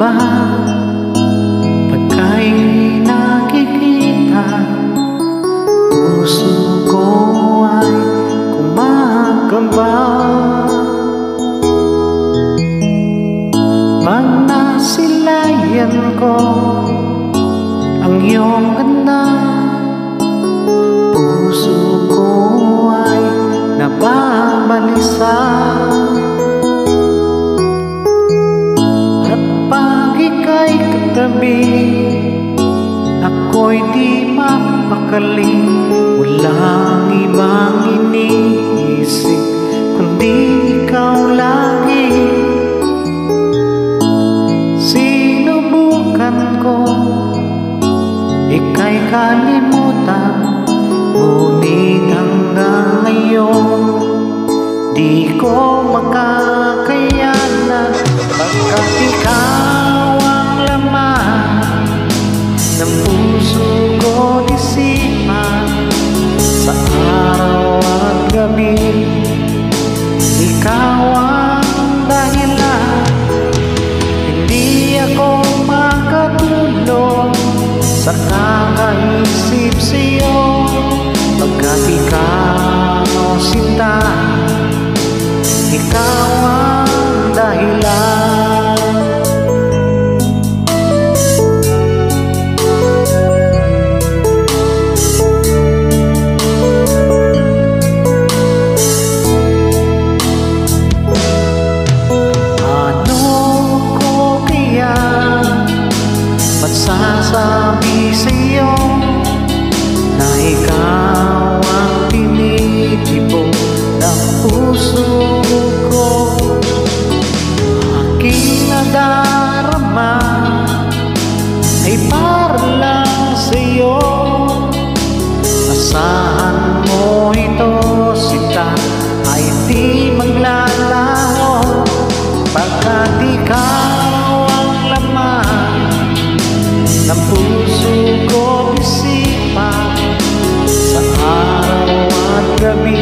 ba pagka'y nakikita, puso ko ay kumakamba. Pag nasilayan ko ang iyong ganda, puso ko ay nababalisa. At pag ika'y katabi, ako'y di mapakali. Walang ibang iniisip kundi ikaw lagi. Sinubukan ko ika'y kalimutan, ngunit hanggang ngayon di ko makakayanan. Pagkat ikaw ang laman ng puso ko't isipan, sa araw at gabi ikaw ang dahilan. Hindi ako makatulog sa kakaisip sa'yo, pagkat ikaw sinta, ikaw ang dahilan. Ano ko kaya masasabi sa'yo na ikaw ang tinitibok ng puso ko? Aking nadarama ay para lang sa'yo. Asahan mo ito, sita, ay di maglalaho, pagkat ikaw ang laman ng puso ko't isipan, sa araw at gabi